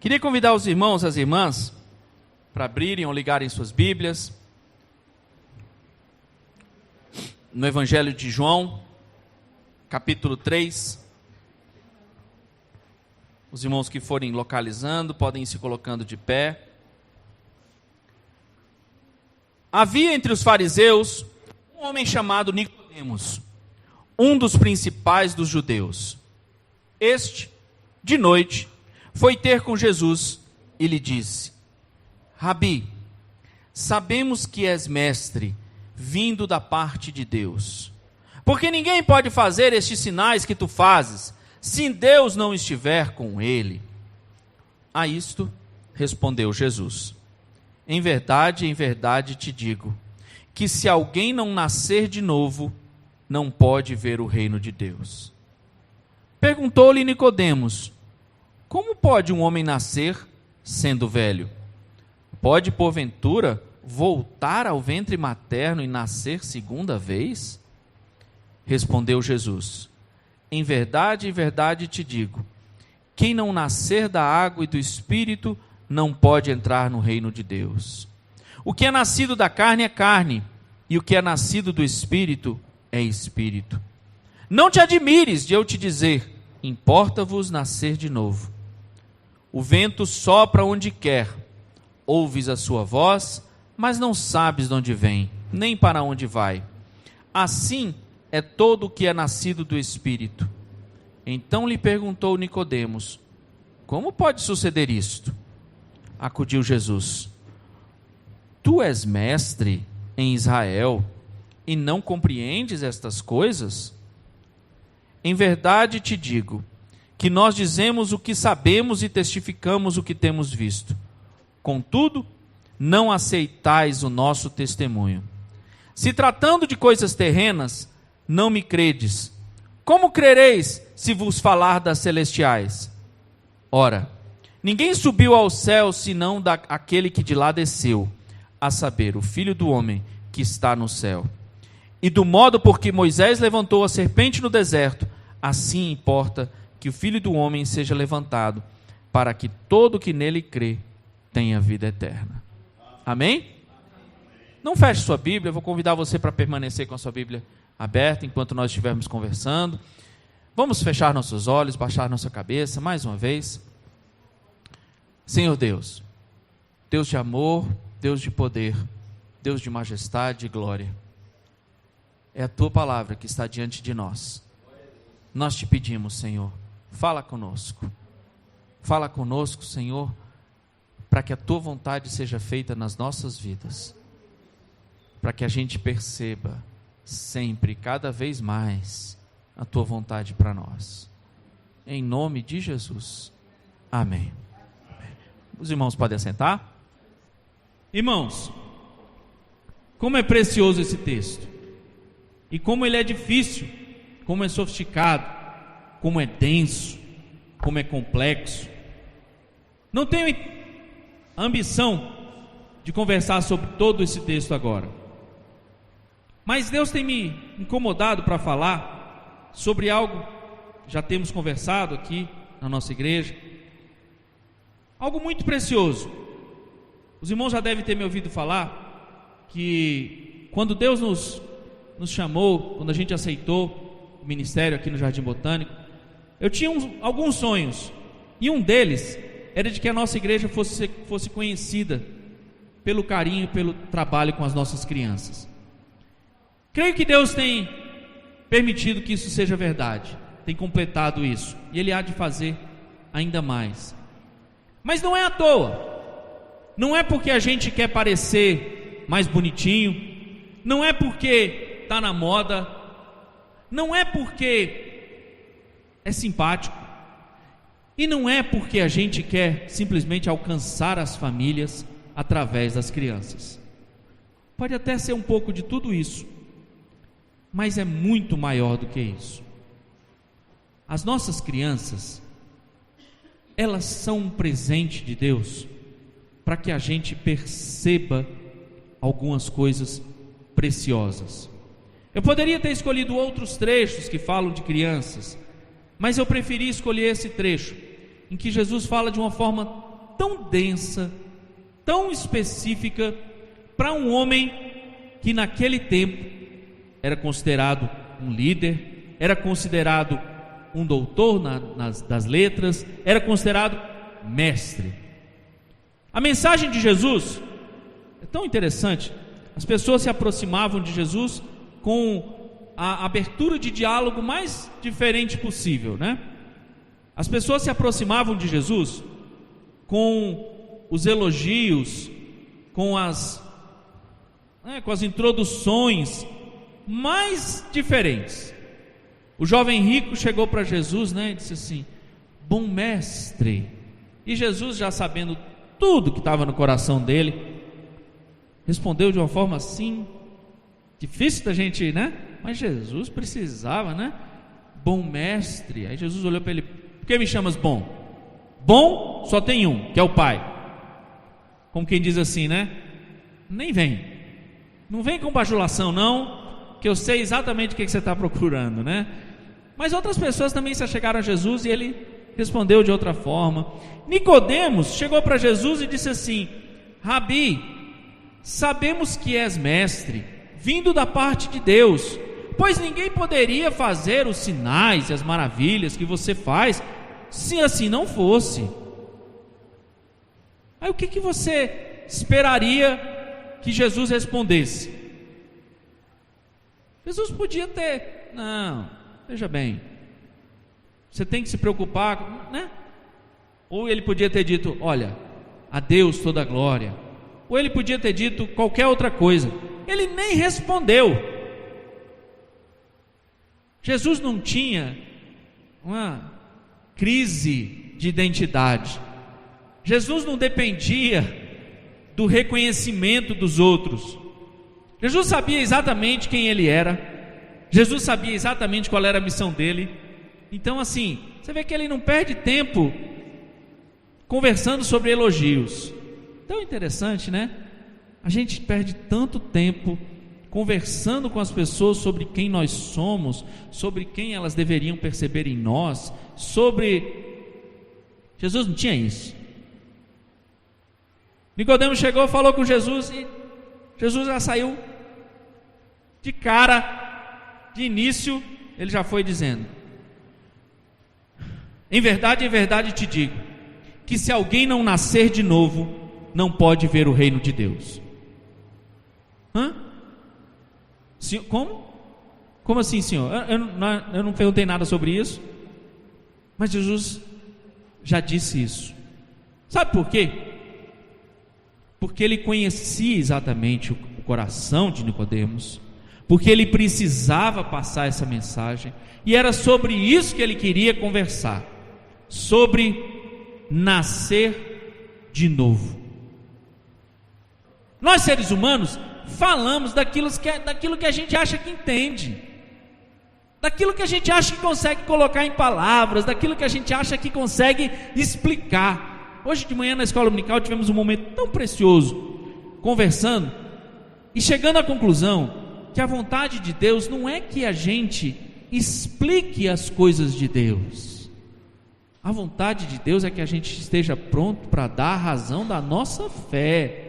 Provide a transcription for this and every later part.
Queria convidar os irmãos e as irmãs para abrirem ou ligarem suas Bíblias no Evangelho de João, capítulo 3. Os irmãos que forem localizando podem ir se colocando de pé. Havia entre os fariseus um homem chamado Nicodemos, um dos principais dos judeus. Este, de noite, foi ter com Jesus e lhe disse: Rabi, sabemos que és mestre, vindo da parte de Deus. Porque ninguém pode fazer estes sinais que tu fazes, se Deus não estiver com ele. A isto respondeu Jesus: em verdade te digo, que se alguém não nascer de novo, não pode ver o reino de Deus. Perguntou-lhe Nicodemos: como pode um homem nascer sendo velho? Pode, porventura, voltar ao ventre materno e nascer segunda vez? Respondeu Jesus: em verdade te digo, quem não nascer da água e do Espírito não pode entrar no reino de Deus. O que é nascido da carne é carne, e o que é nascido do Espírito é Espírito. Não te admires de eu te dizer: importa-vos nascer de novo. O vento sopra onde quer, ouves a sua voz, mas não sabes de onde vem, nem para onde vai. Assim é todo o que é nascido do Espírito. Então lhe perguntou Nicodemos: como pode suceder isto? Acudiu Jesus: tu és mestre em Israel e não compreendes estas coisas? Em verdade te digo, que nós dizemos o que sabemos e testificamos o que temos visto. Contudo, não aceitais o nosso testemunho. Se tratando de coisas terrenas, não me credes. Como crereis se vos falar das celestiais? Ora, ninguém subiu ao céu senão aquele que de lá desceu, a saber, o Filho do Homem que está no céu. E do modo por que Moisés levantou a serpente no deserto, assim importa que o Filho do Homem seja levantado, para que todo que nele crê tenha vida eterna. Amém? Não feche sua Bíblia, eu vou convidar você para permanecer com a sua Bíblia aberta enquanto nós estivermos conversando. Vamos fechar nossos olhos, baixar nossa cabeça mais uma vez. Senhor Deus, Deus de amor, Deus de poder, Deus de majestade e glória, é a Tua palavra que está diante de nós. Nós te pedimos, Senhor, fala conosco, Senhor, para que a Tua vontade seja feita nas nossas vidas, para que a gente perceba sempre, cada vez mais, a Tua vontade para nós. Em nome de Jesus, amém. Os irmãos podem assentar? Irmãos, como é precioso esse texto, e como ele é difícil, como é sofisticado, como é denso, como é complexo. Não tenho a ambição de conversar sobre todo esse texto agora, mas Deus tem me incomodado para falar sobre algo que já temos conversado aqui na nossa igreja, algo muito precioso. Os irmãos já devem ter me ouvido falar que quando Deus nos chamou, quando a gente aceitou o ministério aqui no Jardim Botânico, eu tinha alguns sonhos, e um deles era de que a nossa igreja fosse conhecida pelo carinho e pelo trabalho com as nossas crianças. Creio que Deus tem permitido que isso seja verdade, tem completado isso, e Ele há de fazer ainda mais. Mas não é à toa, não é porque a gente quer parecer mais bonitinho, não é porque está na moda, não é porque é simpático, e não é porque a gente quer simplesmente alcançar as famílias através das crianças. Pode até ser um pouco de tudo isso, mas é muito maior do que isso. As nossas crianças, elas são um presente de Deus para que a gente perceba algumas coisas preciosas. Eu poderia ter escolhido outros trechos que falam de crianças, mas eu preferi escolher esse trecho em que Jesus fala de uma forma tão densa, tão específica, para um homem que naquele tempo era considerado um líder, era considerado um doutor das letras, era considerado mestre. A mensagem de Jesus é tão interessante. As pessoas se aproximavam de Jesus com a abertura de diálogo mais diferente possível, né? As pessoas se aproximavam de Jesus com os elogios, com as introduções mais diferentes. O jovem rico chegou para Jesus, né, e disse assim: bom mestre. E Jesus, já sabendo tudo que estava no coração dele, respondeu de uma forma assim, difícil da gente, né? Mas Jesus precisava, né? Bom mestre. Aí Jesus olhou para ele: por que me chamas bom? Bom só tem um, que é o Pai. Como quem diz assim, né? Nem vem. Não vem com bajulação não, que eu sei exatamente o que você está procurando, né? Mas outras pessoas também se achegaram a Jesus e ele respondeu de outra forma. Nicodemos chegou para Jesus e disse assim: Rabi, sabemos que és mestre, vindo da parte de Deus, pois ninguém poderia fazer os sinais e as maravilhas que você faz, se assim não fosse. Aí o que você esperaria que Jesus respondesse? Jesus podia ter: não, veja bem, você tem que se preocupar, né? Ou ele podia ter dito: olha, a Deus toda a glória. Ou ele podia ter dito qualquer outra coisa. Ele nem respondeu. Jesus não tinha uma crise de identidade. Jesus não dependia do reconhecimento dos outros. Jesus sabia exatamente quem ele era. Jesus sabia exatamente qual era a missão dele. Então assim, você vê que ele não perde tempo conversando sobre elogios. Tão interessante, né? A gente perde tanto tempo conversando com as pessoas sobre quem nós somos, sobre quem elas deveriam perceber em nós, Jesus não tinha isso. Nicodemos chegou, falou com Jesus e Jesus já saiu de cara, de início, ele já foi dizendo: em verdade te digo, que se alguém não nascer de novo, não pode ver o reino de Deus. Como? Como assim, Senhor? Eu não perguntei nada sobre isso. Mas Jesus já disse isso. Sabe por quê? Porque ele conhecia exatamente o coração de Nicodemos, porque ele precisava passar essa mensagem, e era sobre isso que ele queria conversar, sobre nascer de novo. Nós seres humanos falamos daquilo que a gente acha que entende, daquilo que a gente acha que consegue colocar em palavras, daquilo que a gente acha que consegue explicar. Hoje de manhã na escola dominical tivemos um momento tão precioso, conversando e chegando à conclusão que a vontade de Deus não é que a gente explique as coisas de Deus. A vontade de Deus é que a gente esteja pronto para dar a razão da nossa fé,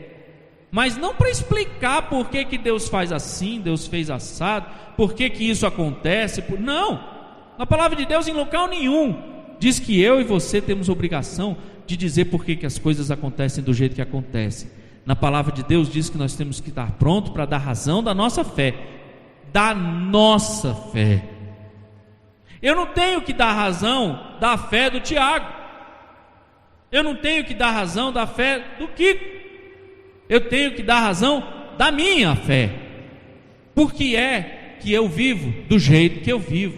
mas não para explicar por que Deus faz assim, Deus fez assado, por que isso acontece. Não, na palavra de Deus em local nenhum diz que eu e você temos obrigação de dizer por que as coisas acontecem do jeito que acontecem. Na palavra de Deus diz que nós temos que estar pronto para dar razão da nossa fé. Da nossa fé. Eu não tenho que dar razão da fé do Tiago. Eu não tenho que dar razão da fé do Kiko. Eu tenho que dar razão da minha fé. Por que é que eu vivo do jeito que eu vivo?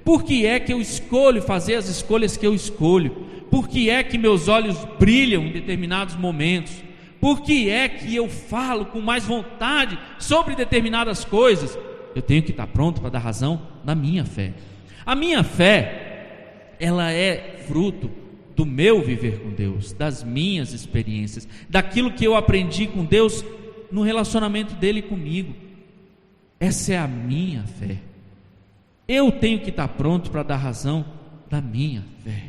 Por que é que eu escolho fazer as escolhas que eu escolho? Por que é que meus olhos brilham em determinados momentos? Por que é que eu falo com mais vontade sobre determinadas coisas? Eu tenho que estar pronto para dar razão da minha fé. A minha fé, ela é fruto do meu viver com Deus, das minhas experiências, daquilo que eu aprendi com Deus no relacionamento dele comigo. Essa é a minha fé. Eu tenho que estar pronto para dar razão da minha fé.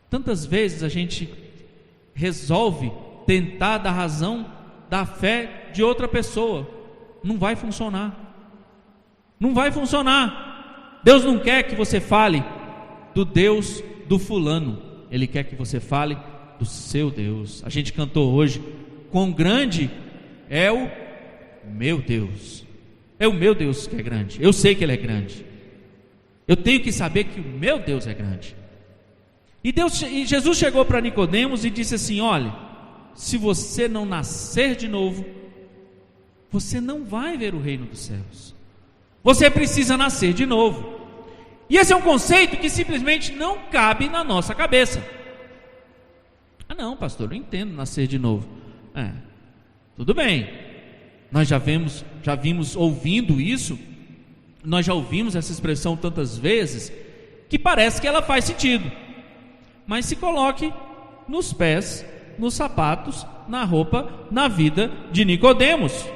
Tantas vezes a gente resolve tentar dar razão da fé de outra pessoa, não vai funcionar. Não vai funcionar. Deus não quer que você fale do Deus do fulano, Ele quer que você fale do seu Deus. A gente cantou hoje: quão grande é o meu Deus. É o meu Deus que é grande. Eu sei que Ele é grande. Eu tenho que saber que o meu Deus é grande. E Jesus chegou para Nicodemos e disse assim: olha, se você não nascer de novo, você não vai ver o reino dos céus. Você precisa nascer de novo. E esse é um conceito que simplesmente não cabe na nossa cabeça. Ah não, pastor, eu entendo nascer de novo. Tudo bem. Nós já vimos ouvindo isso. Nós já ouvimos essa expressão tantas vezes que parece que ela faz sentido. Mas se coloque nos pés, nos sapatos, na roupa, na vida de Nicodemos.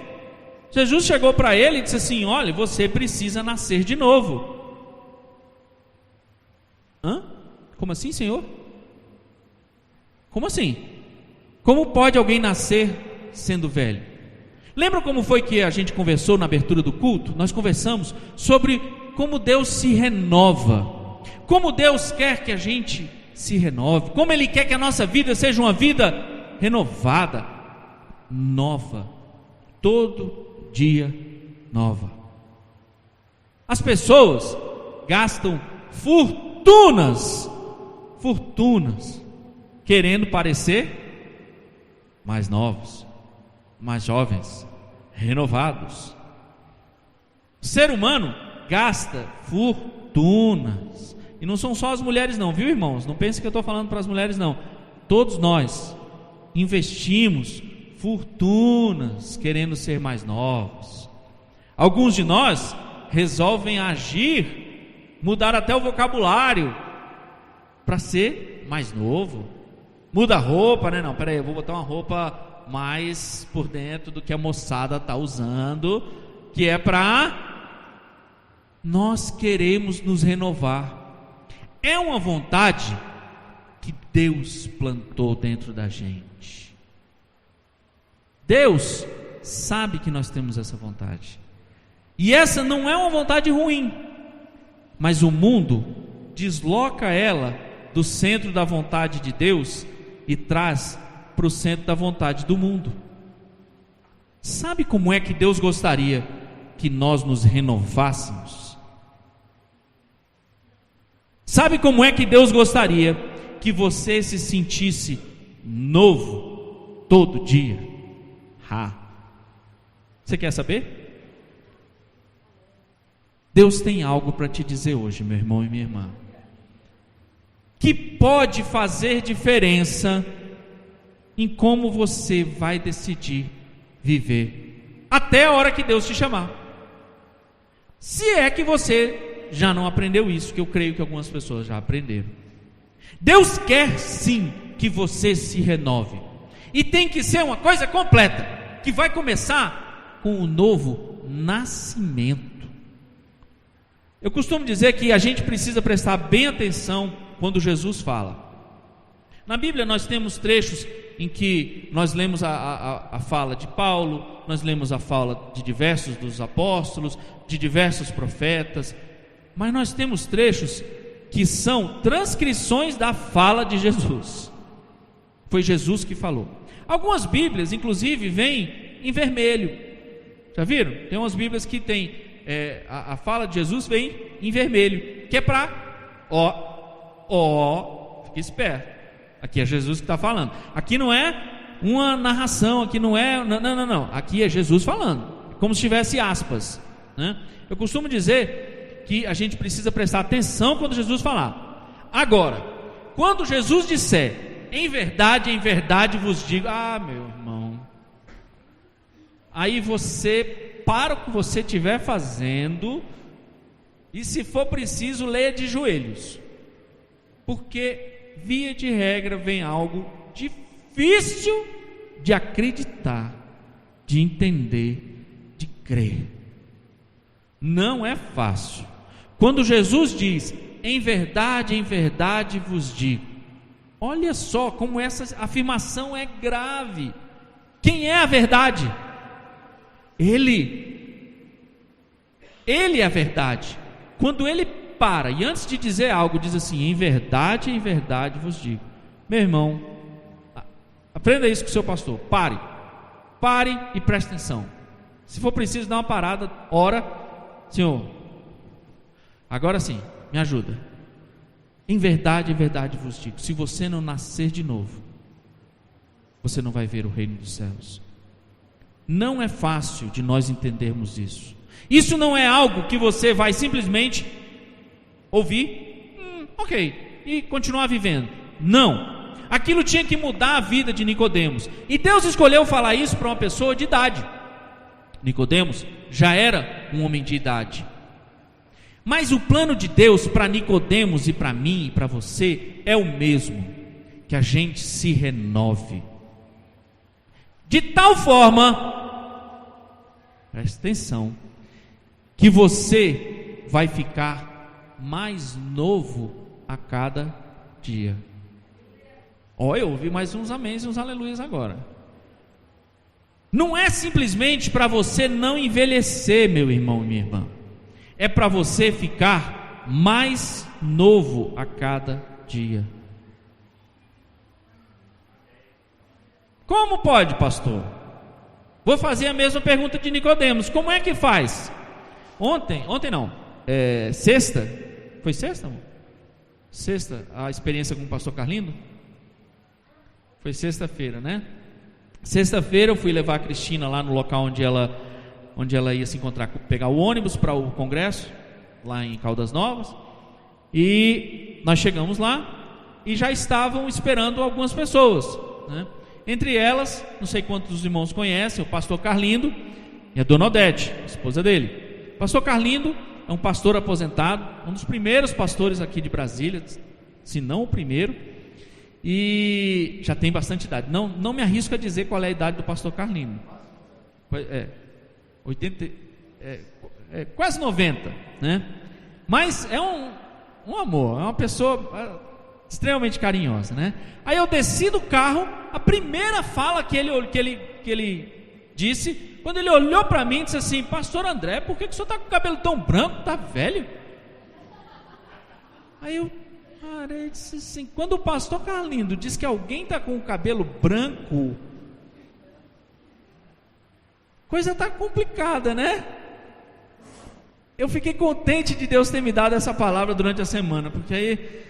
Jesus chegou para ele e disse assim: olha, você precisa nascer de novo. Como assim, Senhor? Como assim? Como pode alguém nascer sendo velho? Lembra como foi que a gente conversou na abertura do culto? Nós conversamos sobre como Deus se renova, como Deus quer que a gente se renove, como Ele quer que a nossa vida seja uma vida renovada, nova, todo dia nova. As pessoas gastam fortunas, querendo parecer mais novos, mais jovens, renovados. O ser humano gasta fortunas, e não são só as mulheres não, viu, irmãos? Não pense que eu estou falando para as mulheres não. Todos nós investimos fortunas querendo ser mais novos. Alguns de nós resolvem agir, mudar até o vocabulário para ser mais novo. Muda a roupa, né? Não, peraí, eu vou botar uma roupa mais por dentro do que a moçada está usando, que é para... Nós queremos nos renovar. É uma vontade que Deus plantou dentro da gente. Deus sabe que nós temos essa vontade. E essa não é uma vontade ruim, mas o mundo desloca ela do centro da vontade de Deus e traz para o centro da vontade do mundo. Sabe como é que Deus gostaria que nós nos renovássemos? Sabe como é que Deus gostaria que você se sentisse novo todo dia? Você quer saber? Deus tem algo para te dizer hoje, meu irmão e minha irmã, que pode fazer diferença em como você vai decidir viver até a hora que Deus te chamar. Se é que você já não aprendeu isso, que eu creio que algumas pessoas já aprenderam. Deus quer sim que você se renove, e tem que ser uma coisa completa, que vai começar com o novo nascimento. Eu costumo dizer que a gente precisa prestar bem atenção quando Jesus fala. Na Bíblia nós temos trechos em que nós lemos a fala de Paulo, nós lemos a fala de diversos dos apóstolos, de diversos profetas, mas nós temos trechos que são transcrições da fala de Jesus. Foi Jesus que falou. Algumas Bíblias, inclusive, vêm em vermelho. Já viram? Tem umas Bíblias que tem a fala de Jesus vem em vermelho, que é para fique esperto. Aqui é Jesus que está falando. Aqui não é uma narração, aqui não é, não. Aqui é Jesus falando, como se tivesse aspas, né? Eu costumo dizer que a gente precisa prestar atenção quando Jesus falar. Agora, quando Jesus disser, em verdade vos digo, meu irmão, aí você para o que você estiver fazendo, e se for preciso, leia de joelhos, porque via de regra vem algo difícil de acreditar, de entender, de crer. Não é fácil. Quando Jesus diz, em verdade vos digo, Olha só como essa afirmação é grave. Quem é a verdade? Ele é a verdade. Quando ele para e antes de dizer algo diz assim: em verdade vos digo. Meu irmão, aprenda isso com o seu pastor. Pare e preste atenção. Se for preciso dar uma parada, ora: Senhor, agora sim, me ajuda. Em verdade vos digo, se você não nascer de novo, você não vai ver o reino dos céus. Não é fácil de nós entendermos isso. Isso não é algo que você vai simplesmente ouvir, ok, e continuar vivendo. Não, aquilo tinha que mudar a vida de Nicodemos, e Deus escolheu falar isso para uma pessoa de idade. Nicodemos já era um homem de idade, mas o plano de Deus para Nicodemos e para mim e para você é o mesmo, que a gente se renove, de tal forma, presta atenção, que você vai ficar mais novo a cada dia. Eu ouvi mais uns améns e uns aleluias agora. Não é simplesmente para você não envelhecer, meu irmão e minha irmã, é para você ficar mais novo a cada dia. Como pode, pastor? Vou fazer a mesma pergunta de Nicodemos. Como é que faz? Ontem não, sexta, foi sexta, amor? Sexta, a experiência com o pastor Carlindo? Foi sexta-feira, né? Sexta-feira eu fui levar a Cristina lá no local onde ela ia se encontrar, pegar o ônibus para o congresso, lá em Caldas Novas, e nós chegamos lá, e já estavam esperando algumas pessoas, né? Entre elas, não sei quantos dos irmãos conhecem, o pastor Carlindo e a dona Odete, esposa dele. O pastor Carlindo é um pastor aposentado, um dos primeiros pastores aqui de Brasília, se não o primeiro, e já tem bastante idade. Não me arrisco a dizer qual é a idade do pastor Carlindo. 80, quase 90, né? Mas é um amor, é uma pessoa extremamente carinhosa, né? Aí eu desci do carro, a primeira fala que ele disse, quando ele olhou para mim, disse assim: pastor André, por que o senhor está com o cabelo tão branco? Está velho? Aí eu parei e disse assim: quando o pastor Carlindo diz que alguém está com o cabelo branco, coisa está complicada, né? Eu fiquei contente de Deus ter me dado essa palavra durante a semana, porque aí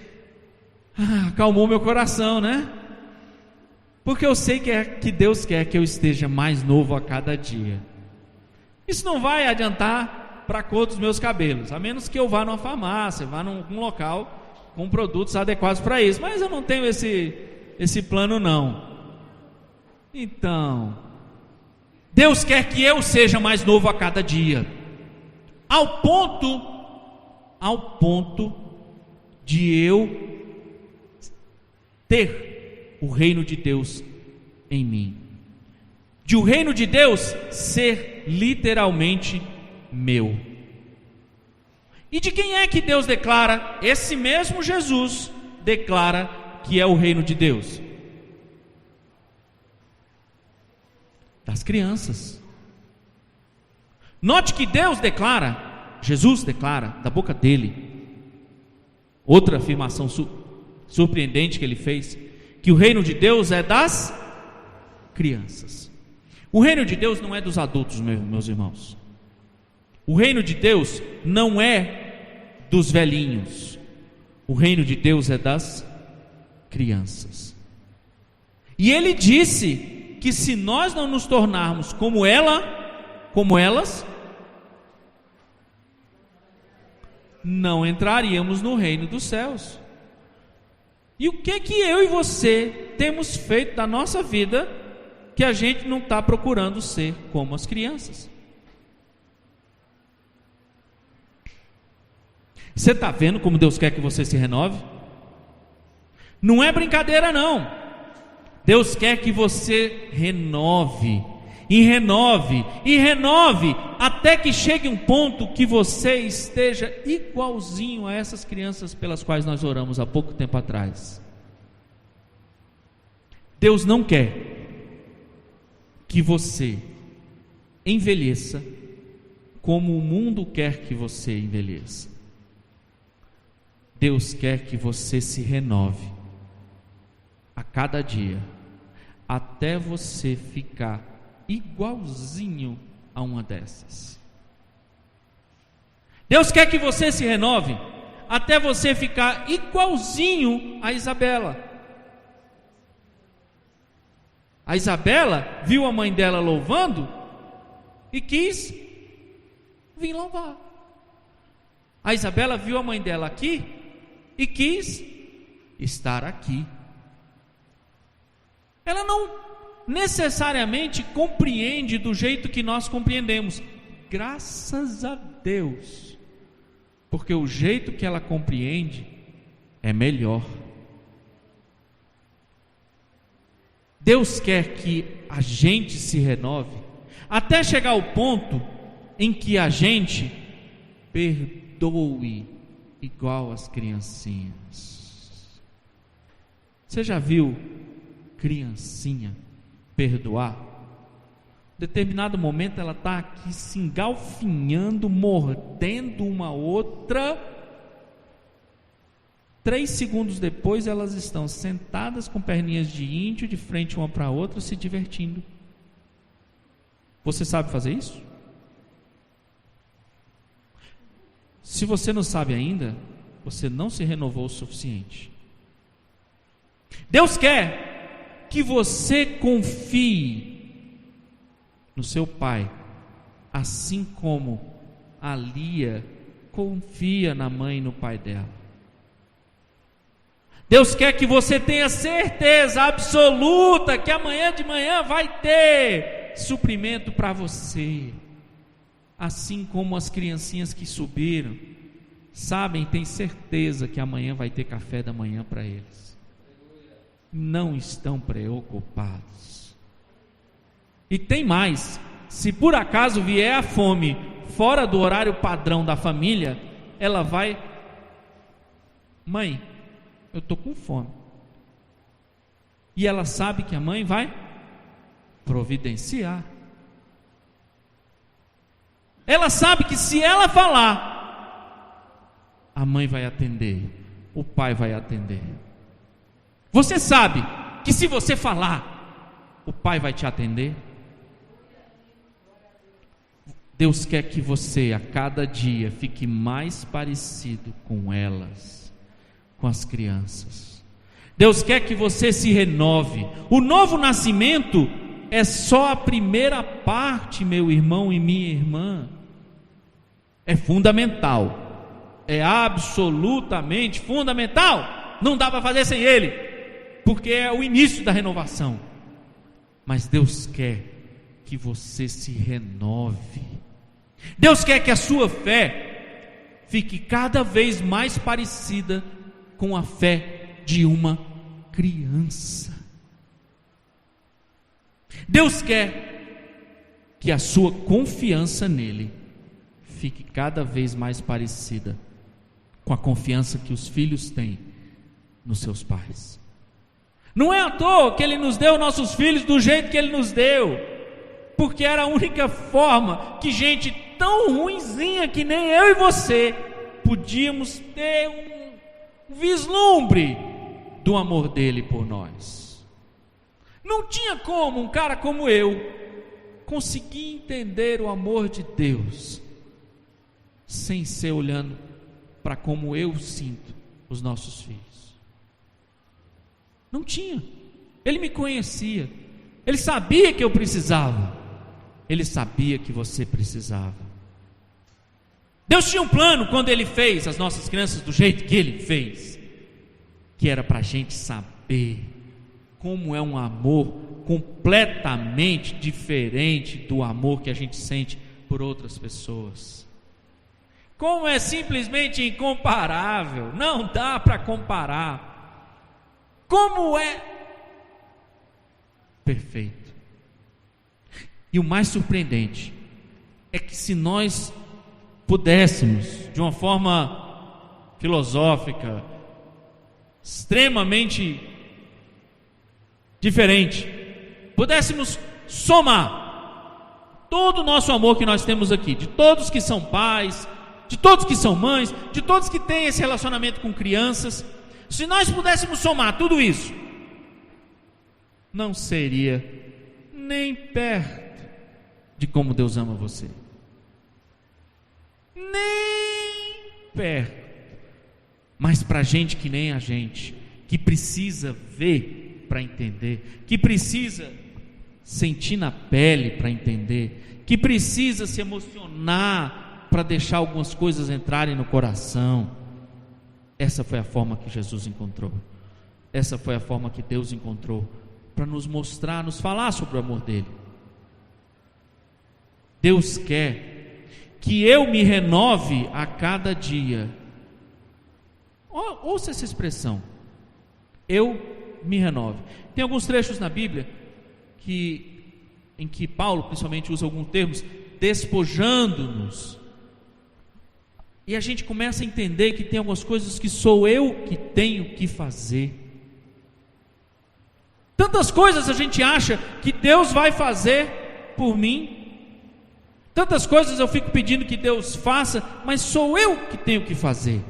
acalmou meu coração, né? Porque eu sei que Deus quer que eu esteja mais novo a cada dia. Isso não vai adiantar para a cor dos meus cabelos, a menos que eu vá numa farmácia, vá num local com produtos adequados para isso, mas eu não tenho esse plano não. Então, Deus quer que eu seja mais novo a cada dia, ao ponto de eu ter o reino de Deus em mim, de o reino de Deus ser literalmente meu. E de quem é que Deus declara? Esse mesmo Jesus declara que é o reino de Deus. Das crianças. Note que Deus declara, Jesus declara da boca dele, outra afirmação surpreendente que ele fez, que o reino de Deus é das crianças. O reino de Deus não é dos adultos, meus irmãos. O reino de Deus não é dos velhinhos. O reino de Deus é das crianças. E ele disse que se nós não nos tornarmos como elas, não entraríamos no reino dos céus. E o que eu e você temos feito da nossa vida que a gente não está procurando ser como as crianças? Você está vendo como Deus quer que você se renove? Não é brincadeira não. Deus quer que você renove, e renove, e renove, até que chegue um ponto que você esteja igualzinho a essas crianças pelas quais nós oramos há pouco tempo atrás. Deus não quer que você envelheça como o mundo quer que você envelheça. Deus quer que você se renove a cada dia, até você ficar igualzinho a uma dessas. Deus quer que você se renove até você ficar igualzinho a Isabela. A Isabela viu a mãe dela louvando e quis vir louvar. A Isabela viu a mãe dela aqui e quis estar aqui. Ela não necessariamente compreende do jeito que nós compreendemos. Graças a Deus, porque o jeito que ela compreende é melhor. Deus quer que a gente se renove até chegar ao ponto em que a gente perdoe igual as criancinhas. Você já viu criancinha perdoar? Em determinado momento ela está aqui se engalfinhando, mordendo uma outra. 3 segundos depois elas estão sentadas com perninhas de índio, de frente uma para a outra, se divertindo. Você sabe fazer isso? Se você não sabe ainda, você não se renovou o suficiente. Deus quer que você confie no seu pai, assim como a Lia confia na mãe e no pai dela. Deus quer que você tenha certeza absoluta que amanhã de manhã vai ter suprimento para você. Assim como as criancinhas que subiram, sabem, tem certeza que amanhã vai ter café da manhã para eles. Não estão preocupados. E tem mais, se por acaso vier a fome fora do horário padrão da família, ela vai: mãe, eu estou com fome. E ela sabe que a mãe vai providenciar. Ela sabe que se ela falar, a mãe vai atender, o pai vai atender. Você sabe que se você falar, o pai vai te atender? Deus quer que você a cada dia fique mais parecido com elas, com as crianças. Deus quer que você se renove. O novo nascimento é só a primeira parte, meu irmão e minha irmã. É fundamental, é absolutamente fundamental. Não dá para fazer sem ele, porque é o início da renovação. Mas Deus quer que você se renove. Deus quer que a sua fé fique cada vez mais parecida com a fé de uma criança. Deus quer que a sua confiança nele fique cada vez mais parecida com a confiança que os filhos têm nos seus pais. Não é à toa que ele nos deu nossos filhos do jeito que ele nos deu, porque era a única forma que gente tão ruinzinha que nem eu e você podíamos ter um vislumbre do amor dele por nós. Não tinha como um cara como eu conseguir entender o amor de Deus sem ser olhando para como eu sinto os nossos filhos. Não tinha. Ele me conhecia, ele sabia que eu precisava, ele sabia que você precisava. Deus tinha um plano quando ele fez as nossas crianças do jeito que ele fez, que era para a gente saber como é um amor completamente diferente do amor que a gente sente por outras pessoas. Como é simplesmente incomparável, não dá para comparar. Como é perfeito. E o mais surpreendente é que se nós pudéssemos, de uma forma filosófica, extremamente diferente, pudéssemos somar todo o nosso amor que nós temos aqui, de todos que são pais, de todos que são mães, de todos que têm esse relacionamento com crianças, se nós pudéssemos somar tudo isso, não seria nem perto de como Deus ama você. Nem perto. Mas para gente que nem a gente, que precisa ver para entender, que precisa sentir na pele para entender, que precisa se emocionar para deixar algumas coisas entrarem no coração, essa foi a forma que Jesus encontrou, essa foi a forma que Deus encontrou para nos mostrar, nos falar sobre o amor dele. Deus quer que eu me renove a cada dia. Ouça essa expressão, eu me renove. Tem alguns trechos na Bíblia em que Paulo principalmente usa alguns termos, despojando-nos, e a gente começa a entender que tem algumas coisas que sou eu que tenho que fazer. Tantas coisas a gente acha que Deus vai fazer por mim, tantas coisas eu fico pedindo que Deus faça, mas sou eu que tenho que fazer.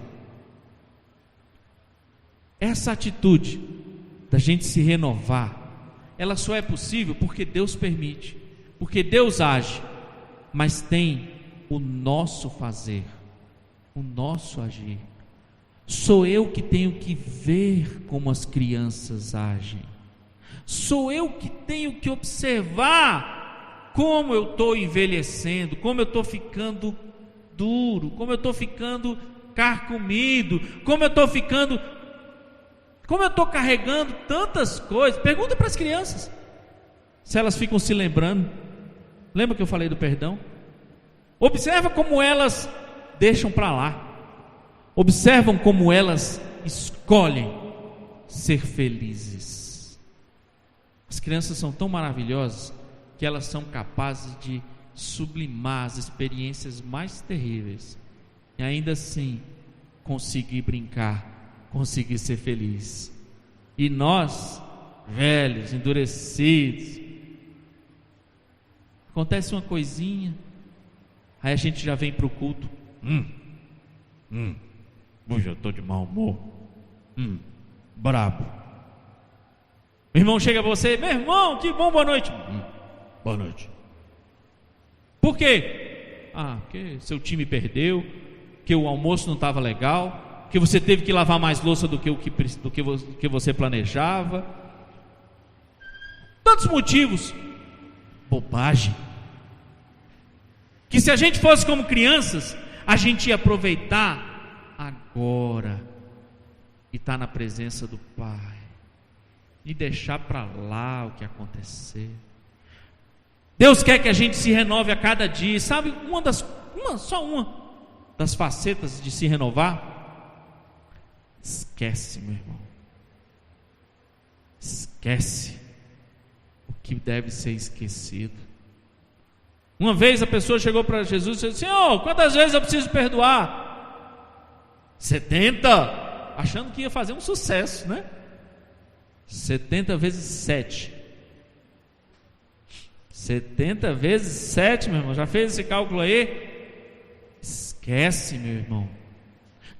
Essa atitude da gente se renovar, ela só é possível porque Deus permite, porque Deus age, mas tem o nosso fazer, o nosso agir. Sou eu que tenho que ver como as crianças agem, sou eu que tenho que observar como eu estou envelhecendo, como eu estou ficando duro, como eu estou ficando carcomido, como eu estou carregando tantas coisas. Pergunta para as crianças se elas ficam se lembrando. Lembra que eu falei do perdão? Observa como elas deixam para lá, observam como elas escolhem ser felizes. As crianças são tão maravilhosas que elas são capazes de sublimar as experiências mais terríveis e ainda assim conseguir brincar, conseguir ser feliz. E nós, velhos, endurecidos, acontece uma coisinha, aí a gente já vem para o culto, hoje eu estou de mau humor, brabo. Meu irmão chega a você, meu irmão, que bom, boa noite. Boa noite. Por quê? Porque seu time perdeu, que o almoço não estava legal, que você teve que lavar mais louça do que você planejava. Tantos motivos. Bobagem. Que se a gente fosse como crianças, a gente ia aproveitar agora e estar na presença do Pai e deixar para lá o que acontecer. Deus quer que a gente se renove a cada dia. Sabe uma das facetas de se renovar? Esquece, meu irmão. Esquece o que deve ser esquecido. Uma vez a pessoa chegou para Jesus e disse: Senhor, quantas vezes eu preciso perdoar? 70, achando que ia fazer um sucesso, né? 70 vezes 7. 70 vezes 7, meu irmão, já fez esse cálculo aí? Esquece, meu irmão.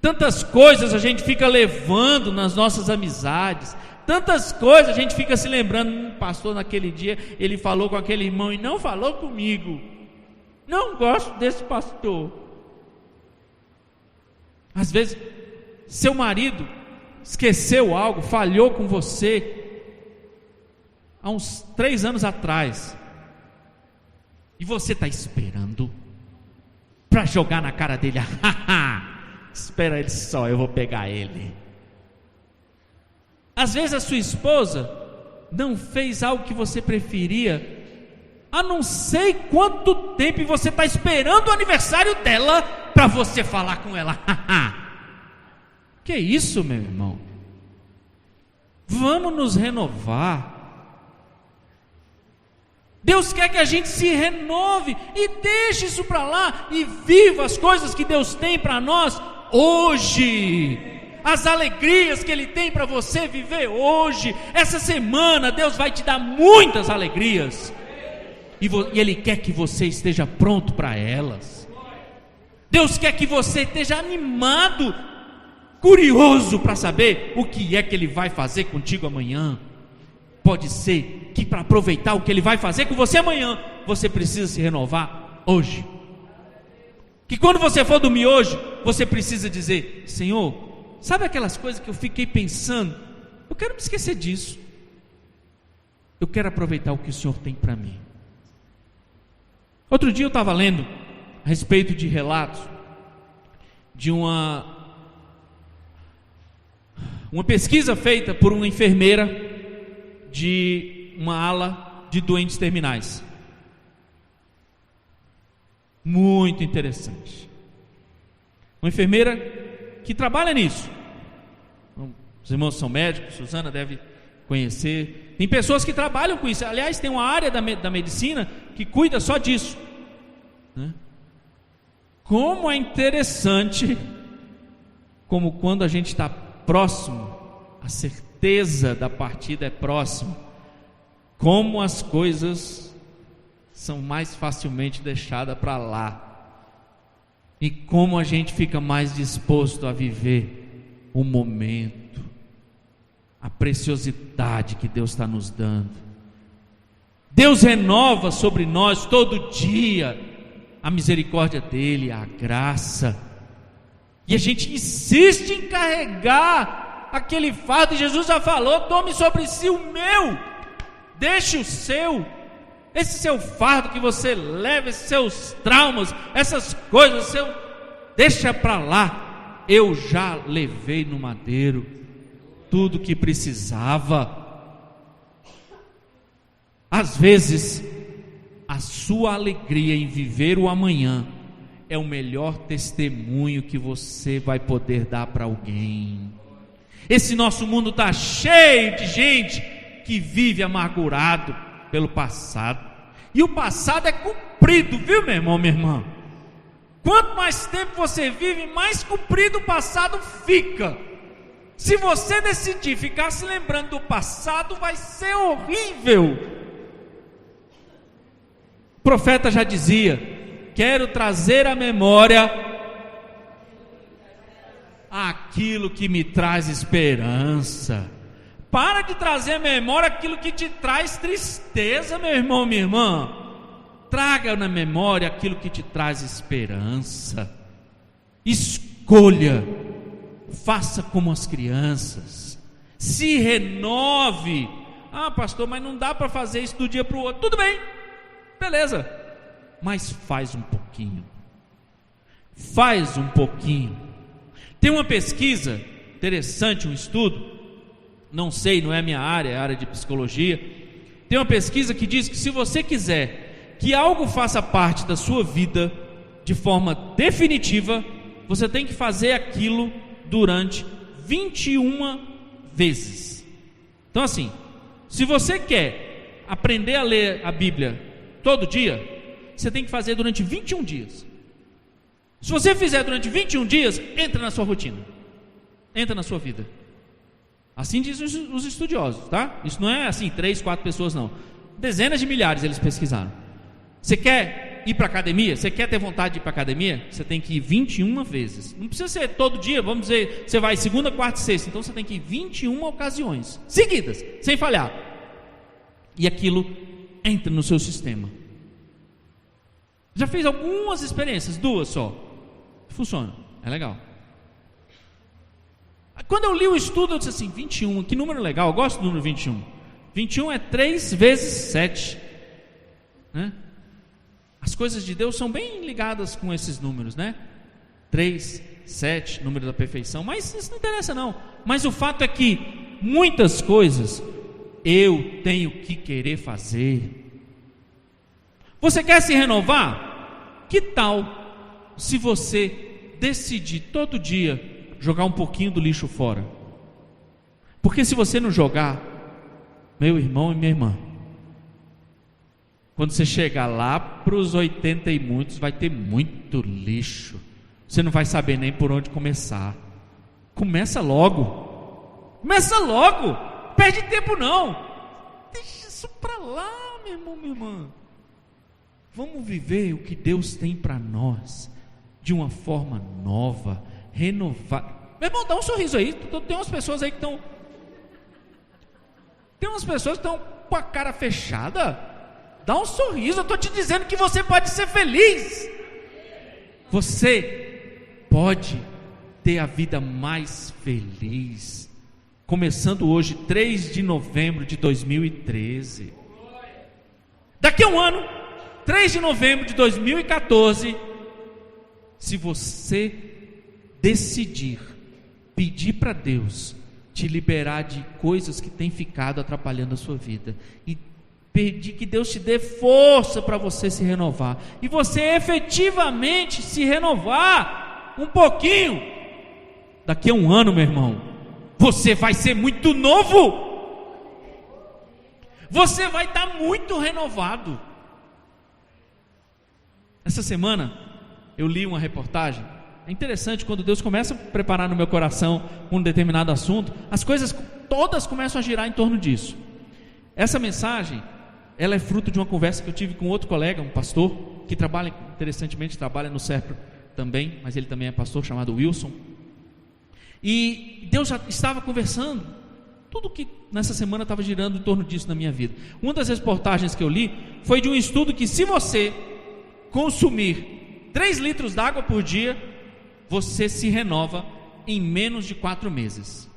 Tantas coisas a gente fica levando nas nossas amizades, tantas coisas a gente fica se lembrando. Pastor, naquele dia ele falou com aquele irmão e não falou comigo, não gosto desse pastor. Às vezes seu marido esqueceu algo, falhou com você há uns 3 anos atrás, e você está esperando para jogar na cara dele. Espera ele só, eu vou pegar ele. Às vezes a sua esposa não fez algo que você preferia há não sei quanto tempo, e você está esperando o aniversário dela para você falar com ela. Que isso, meu irmão? Vamos nos renovar. Deus quer que a gente se renove e deixe isso para lá e viva as coisas que Deus tem para nós hoje. as alegrias que Ele tem para você viver hoje. Essa semana Deus vai te dar muitas alegrias, e Ele quer que você esteja pronto para elas. Deus quer que você esteja animado, curioso para saber o que é que Ele vai fazer contigo amanhã. Pode ser que para aproveitar o que Ele vai fazer com você amanhã, você precisa se renovar hoje. Que quando você for dormir hoje, você precisa dizer: Senhor, sabe aquelas coisas que eu fiquei pensando? Eu quero me esquecer disso. Eu quero aproveitar o que o Senhor tem para mim. Outro dia eu estava lendo a respeito de relatos de uma pesquisa feita por uma enfermeira de uma ala de doentes terminais. Muito interessante. Uma enfermeira que trabalha nisso. Os irmãos são médicos, Suzana deve conhecer. Tem pessoas que trabalham com isso. Aliás, tem uma área da medicina que cuida só disso, né? Como é interessante, como quando a gente está próximo, a certeza da partida é próxima, como as coisas são mais facilmente deixadas para lá, e como a gente fica mais disposto a viver o momento, a preciosidade que Deus está nos dando. Deus renova sobre nós todo dia a misericórdia dEle, a graça, e a gente insiste em carregar aquele fardo. Jesus já falou: tome sobre si o meu, deixe o seu. Esse seu fardo que você leva, esses seus traumas, essas coisas, deixa para lá. Eu já levei no madeiro tudo que precisava. Às vezes, a sua alegria em viver o amanhã é o melhor testemunho que você vai poder dar para alguém. Esse nosso mundo está cheio de gente que vive amargurado pelo passado, e o passado é comprido, viu, meu irmão, minha irmã? Quanto mais tempo você vive, mais comprido o passado fica. Se você decidir ficar se lembrando do passado, vai ser horrível. O profeta já dizia: quero trazer à memória aquilo que me traz esperança. Para de trazer à memória aquilo que te traz tristeza, meu irmão, minha irmã. Traga na memória aquilo que te traz esperança. Escolha, faça como as crianças, se renove. Ah, pastor, mas não dá para fazer isso do dia para o outro. Tudo bem, beleza, mas faz um pouquinho. Faz um pouquinho. Tem uma pesquisa interessante, um estudo, não sei, não é a minha área, é a área de psicologia. Tem uma pesquisa que diz que se você quiser que algo faça parte da sua vida de forma definitiva, você tem que fazer aquilo durante 21 vezes. Então assim, se você quer aprender a ler a Bíblia todo dia, você tem que fazer durante 21 dias. Se você fizer durante 21 dias, entra na sua rotina, entra na sua vida. Assim dizem os estudiosos, tá? Isso não é assim, 3, 4 pessoas não. Dezenas de milhares eles pesquisaram. Você quer ir para a academia? Você quer ter vontade de ir para a academia? Você tem que ir 21 vezes. Não precisa ser todo dia, vamos dizer, você vai segunda, quarta e sexta. Então você tem que ir 21 ocasiões seguidas, sem falhar. E aquilo entra no seu sistema. Já fez algumas experiências, 2 só. Funciona, é legal. Quando eu li o estudo, eu disse assim: 21, que número legal, eu gosto do número 21. 21 é 3 vezes 7, né? As coisas de Deus são bem ligadas com esses números, né? 3, 7, número da perfeição. Mas isso não interessa não. Mas o fato é que muitas coisas eu tenho que querer fazer. Você quer se renovar? Que tal se você decidir todo dia jogar um pouquinho do lixo fora? Porque se você não jogar, meu irmão e minha irmã, quando você chegar lá para os 80 e muitos, vai ter muito lixo. Você não vai saber nem por onde começar. Começa logo. Começa logo. Perde tempo não. Deixa isso para lá, meu irmão, minha irmã. Vamos viver o que Deus tem para nós de uma forma nova, renovada. Meu irmão, dá um sorriso aí. Tem umas pessoas aí que estão... Tem umas pessoas que estão com a cara fechada. Dá um sorriso. Eu estou te dizendo que você pode ser feliz. Você pode ter a vida mais feliz. Começando hoje, 3 de novembro de 2013. Daqui a um ano, 3 de novembro de 2014, se você decidir pedir para Deus te liberar de coisas que têm ficado atrapalhando a sua vida e pedir que Deus te dê força para você se renovar e você efetivamente se renovar um pouquinho, daqui a um ano, meu irmão, você vai ser muito novo, você vai estar muito renovado. Essa semana eu li uma reportagem. É interessante, quando Deus começa a preparar no meu coração um determinado assunto, as coisas todas começam a girar em torno disso. Essa mensagem, ela é fruto de uma conversa que eu tive com outro colega, um pastor, que trabalha, interessantemente, trabalha no CEPRO também, mas ele também é pastor, chamado Wilson. E Deus já estava conversando, tudo que nessa semana estava girando em torno disso na minha vida. Uma das reportagens que eu li foi de um estudo que, se você consumir 3 litros d'água por dia, você se renova em menos de 4 meses.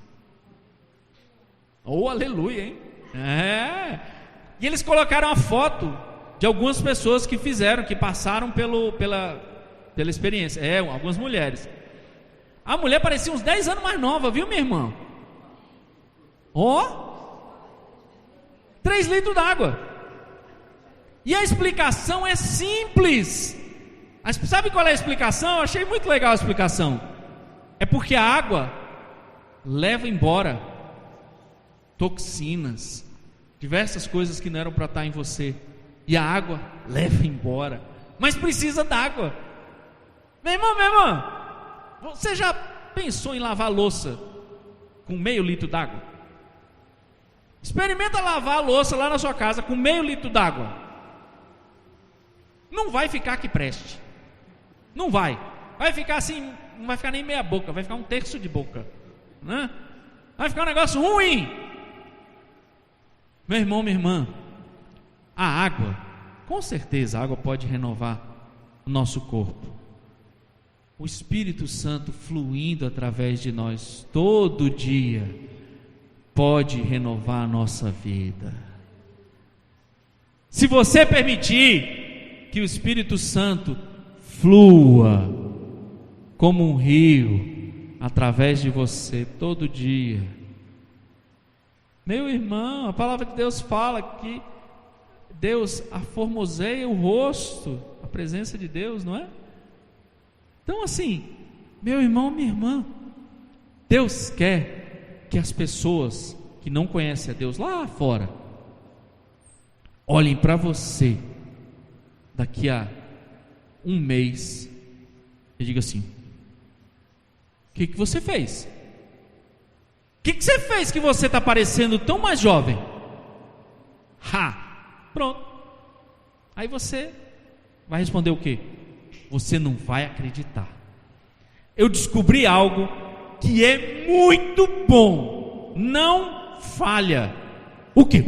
Oh, aleluia, hein? E eles colocaram a foto de algumas pessoas que fizeram, que passaram pela experiência. Algumas mulheres. A mulher parecia uns 10 anos mais nova, viu, minha irmã? 3 litros d'água. E a explicação é simples. Sabe qual é a explicação? Eu achei muito legal a explicação. É porque a água leva embora toxinas, diversas coisas que não eram para estar em você. E a água leva embora. Mas precisa d'água. Meu irmão, minha irmã, você já pensou em lavar a louça com meio litro d'água? Experimenta lavar a louça lá na sua casa com meio litro d'água. Não vai ficar que preste. Não vai. Vai ficar assim, não vai ficar nem meia boca, vai ficar 1/3 de boca, né? Vai ficar um negócio ruim. Meu irmão, minha irmã, a água, com certeza a água pode renovar o nosso corpo. O Espírito Santo fluindo através de nós todo dia pode renovar a nossa vida. Se você permitir que o Espírito Santo flua como um rio através de você todo dia. Meu irmão, a palavra de Deus fala que Deus aformoseia o rosto, a presença de Deus, não é? Então assim, meu irmão, minha irmã, Deus quer que as pessoas que não conhecem a Deus lá fora olhem para você daqui a um mês e diga assim: o que você fez? O que você fez que você está parecendo tão mais jovem? Pronto. Aí você vai responder o quê? Você não vai acreditar. Eu descobri algo que é muito bom, não falha. O quê?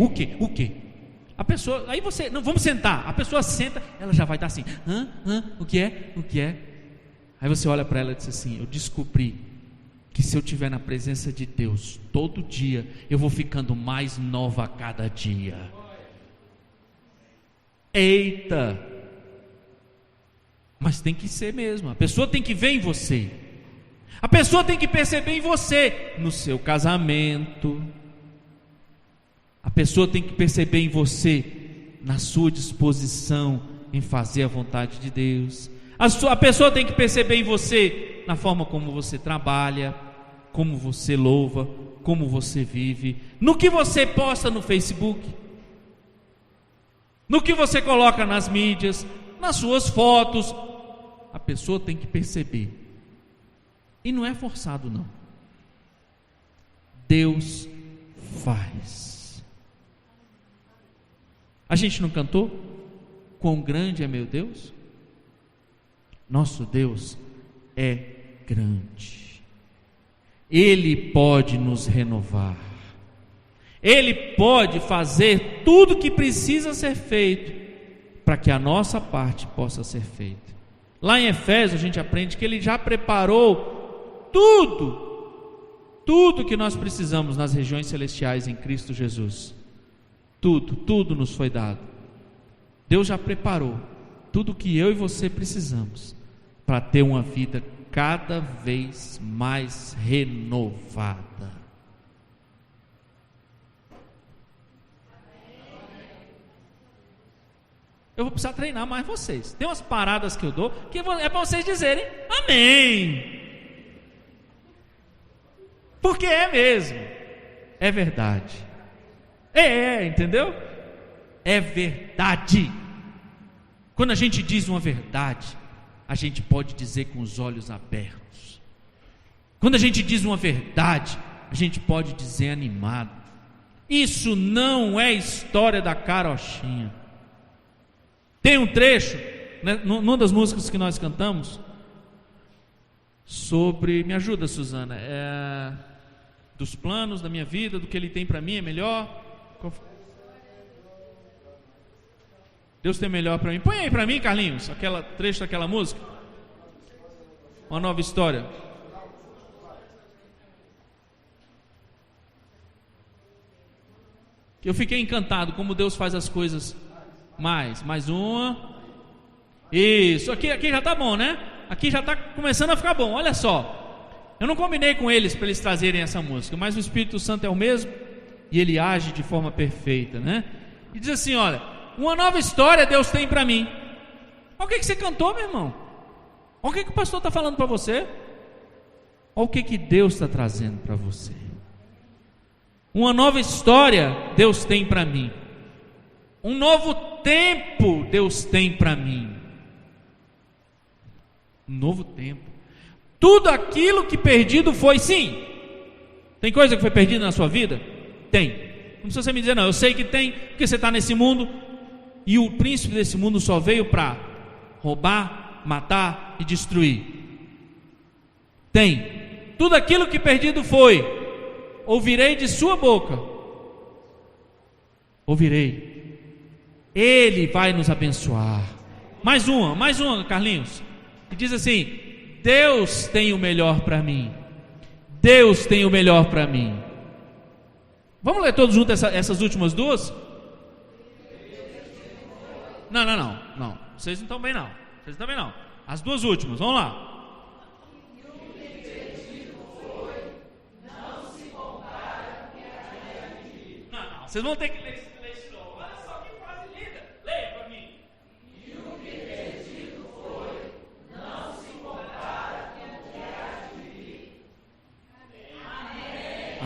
A pessoa, aí você, não, vamos sentar. A pessoa senta, ela já vai estar assim: o que é? Aí você olha para ela e diz assim: eu descobri que se eu estiver na presença de Deus todo dia, eu vou ficando mais nova a cada dia. Eita! Mas tem que ser mesmo. A pessoa tem que ver em você. A pessoa tem que perceber em você, no seu casamento. A pessoa tem que perceber em você, na sua disposição em fazer a vontade de Deus. A pessoa tem que perceber em você, na forma como você trabalha, como você louva, como você vive, no que você posta no Facebook, no que você coloca nas mídias, nas suas fotos. A pessoa tem que perceber. E não é forçado não. Deus faz. A gente não cantou? Quão grande é meu Deus? Nosso Deus é grande. Ele pode nos renovar. Ele pode fazer tudo que precisa ser feito para que a nossa parte possa ser feita. Lá em Efésios a gente aprende que Ele já preparou tudo que nós precisamos nas regiões celestiais em Cristo Jesus. Tudo nos foi dado. Deus já preparou tudo que eu e você precisamos para ter uma vida cada vez mais renovada. Eu vou precisar treinar mais vocês. Tem umas paradas que eu dou que é para vocês dizerem amém. Porque é mesmo. É verdade. Entendeu? É verdade. Quando a gente diz uma verdade, a gente pode dizer com os olhos abertos. Quando a gente diz uma verdade, a gente pode dizer animado. Isso não é história da carochinha. Tem um trecho, né, numa das músicas que nós cantamos, sobre, me ajuda, Suzana, dos planos da minha vida, do que Ele tem para mim é melhor. Deus tem melhor para mim. Põe aí para mim, Carlinhos, aquela trecho daquela música. Uma nova história. Eu fiquei encantado como Deus faz as coisas. Mais uma. Isso, aqui já está bom, né? Aqui já está começando a ficar bom. Olha só, eu não combinei com eles para eles trazerem essa música, mas o Espírito Santo é o mesmo e ele age de forma perfeita, né? E diz assim: olha, uma nova história Deus tem para mim. Olha o que você cantou, meu irmão. Olha o que o pastor está falando para você. Olha o que Deus está trazendo para você. Uma nova história Deus tem para mim. Um novo tempo Deus tem para mim. Um novo tempo. Tudo aquilo que perdido foi, sim. Tem coisa que foi perdida na sua vida? Tem. Não precisa você me dizer não, eu sei que tem, porque você está nesse mundo e o príncipe desse mundo só veio para roubar, matar e destruir. Tem. Tudo aquilo que perdido foi, ouvirei de sua boca. Ouvirei. Ele vai nos abençoar. Mais uma, Carlinhos. E diz assim: Deus tem o melhor para mim. Deus tem o melhor para mim. Vamos ler todos juntos essas últimas duas? Não. Vocês não estão bem não. As duas últimas, vamos lá. Não. Vocês vão ter que ler.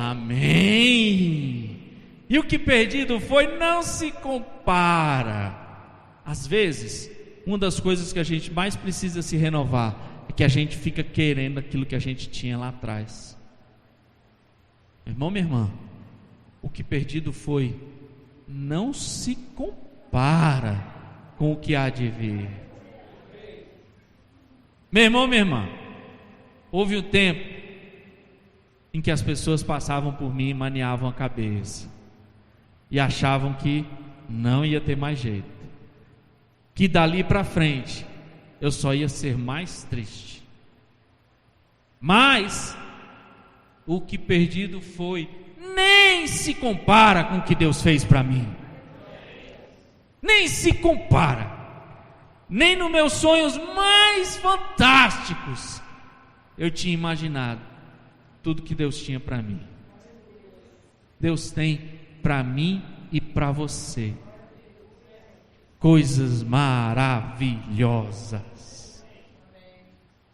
Amém. E o que perdido foi não se compara. Às vezes, uma das coisas que a gente mais precisa se renovar é que a gente fica querendo aquilo que a gente tinha lá atrás. Meu irmão, minha irmã, o que perdido foi não se compara com o que há de vir. Meu irmão, minha irmã, houve um tempo em que as pessoas passavam por mim e maniavam a cabeça e achavam que não ia ter mais jeito, que dali para frente eu só ia ser mais triste. Mas o que perdido foi nem se compara com o que Deus fez para mim. Nem se compara. Nem nos meus sonhos mais fantásticos eu tinha imaginado tudo que Deus tinha para mim. Deus tem para mim e para você coisas maravilhosas.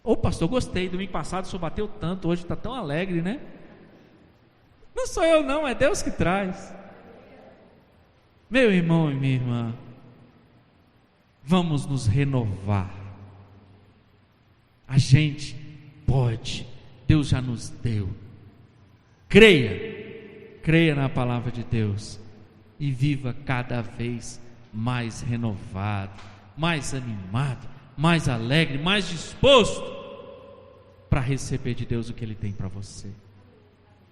Ô pastor, gostei, domingo passado o senhor bateu tanto, hoje está tão alegre, né? Não sou eu não, é Deus que traz. Meu irmão e minha irmã, vamos nos renovar. A gente pode, Deus já nos deu. Creia creia na palavra de Deus e viva cada vez mais renovado, mais animado, mais alegre, mais disposto para receber de Deus o que Ele tem para você.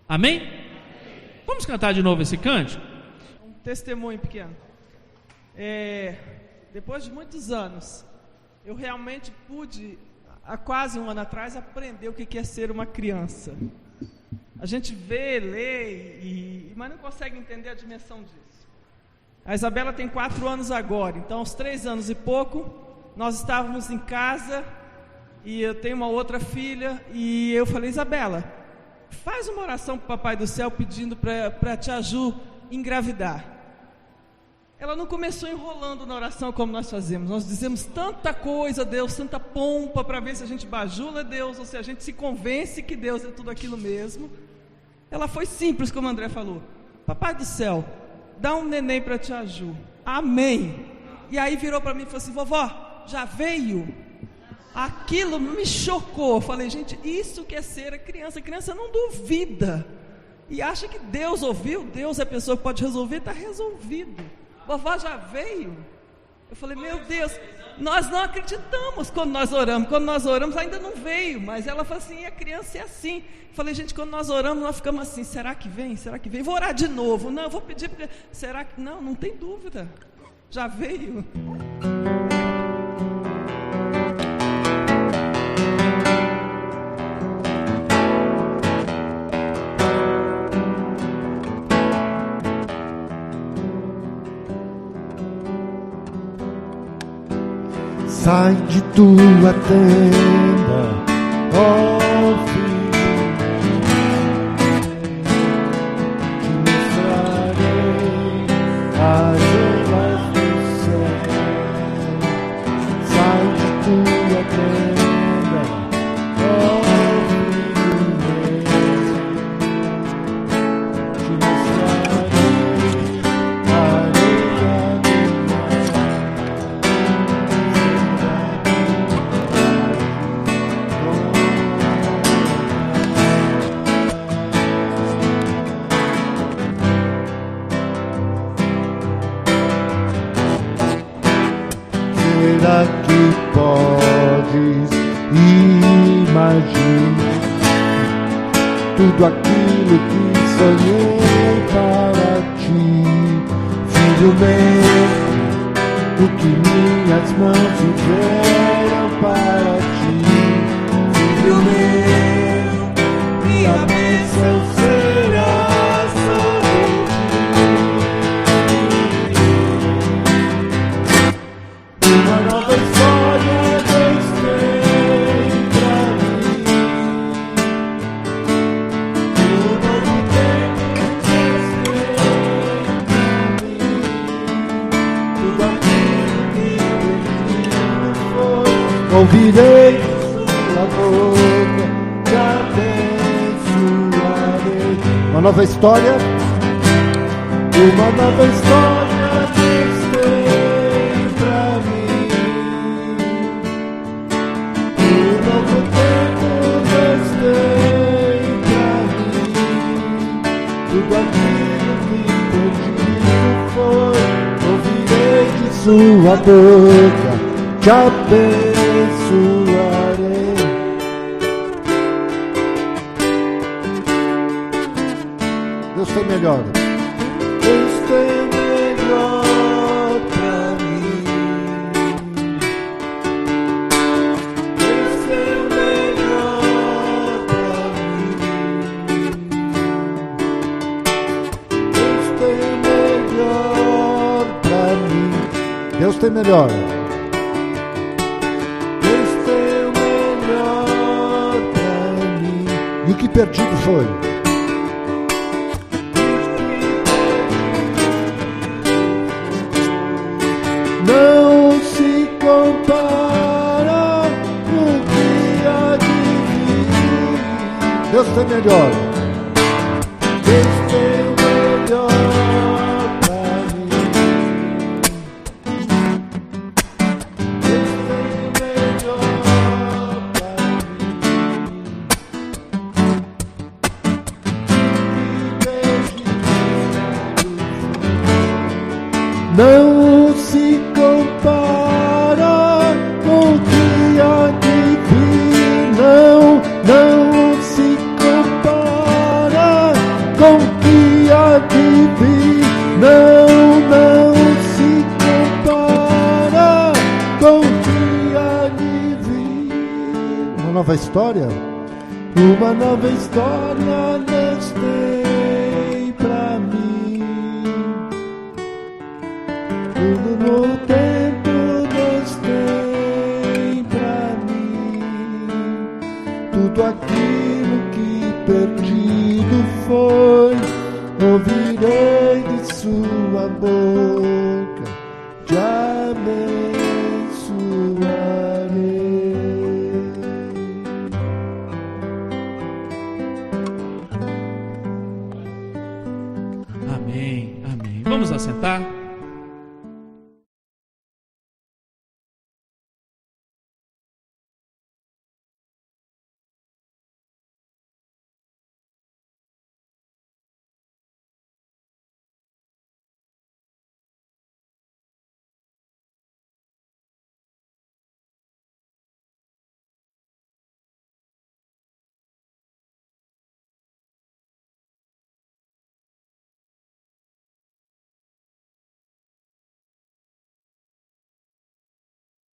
Amém? Vamos cantar de novo esse cântico? Um testemunho pequeno. Depois de muitos anos, eu realmente pude, há quase um ano atrás, aprender o que é ser uma criança. A gente vê, lê, mas não consegue entender a dimensão disso. A Isabela tem 4 anos agora, então aos 3 anos e pouco, nós estávamos em casa, e eu tenho uma outra filha, e eu falei: Isabela, faz uma oração para o Papai do Céu pedindo para a tia Ju engravidar. Ela não começou enrolando na oração como nós fazemos. Nós dizemos tanta coisa a Deus, tanta pompa, para ver se a gente bajula Deus, ou se a gente se convence que Deus é tudo aquilo mesmo. Ela foi simples, como o André falou: Papai do Céu, dá um neném para a tia Ju. Amém. E aí virou para mim e falou assim: vovó, já veio? Aquilo me chocou. Eu falei: gente, isso que é ser a criança. A criança não duvida e acha que Deus ouviu. Deus é a pessoa que pode resolver, está resolvido. Vovó já veio? Eu falei: meu Deus, nós não acreditamos quando nós oramos. Quando nós oramos ainda não veio, mas ela falou assim: a criança é assim. Eu falei: gente, quando nós oramos nós ficamos assim: será que vem? Será que vem? Vou orar de novo. Não, eu vou pedir porque... será que... Não tem dúvida, já veio. Sai de tua tenda, ó filho, te mostrarei as elas do céu. Sai de tua tenda, ó filho meu, te mostrarei a areia do mar. Será que podes imaginar tudo aquilo que sonhei para ti, filho meu? O que minhas mãos fizeram para ti, filho meu? Minha bênção será sobre ti. Uma nova história Deus tem pra mim. Um novo tempo Deus tem pra mim. Tudo aquilo que perdido foi, ouvirei sua boca, te abençoarei. Uma nova história, uma nova história Deus tem pra mim. Um novo tempo Deus tem pra mim. Tudo aquilo que perdido foi, ouvirei de sua boca, te abençoarei. Deus tem melhor. Deus tem melhor pra mim. Deus tem melhor pra mim. Deus tem melhor pra mim. Deus tem melhor. Deus tem o melhor pra mim. E o que perdido foi? Não se compara o que há de vir. Deus tem melhor. Deus tem o melhor pra mim. Deus tem o melhor pra mim. não se compara com o que há de vir. Não se compara com o que há de vir. Não se compara com o que há de vir. Uma nova história? Uma nova história Deus tem pra mim. Tudo no tempo Deus tem pra mim. Tudo aquilo que perdido foi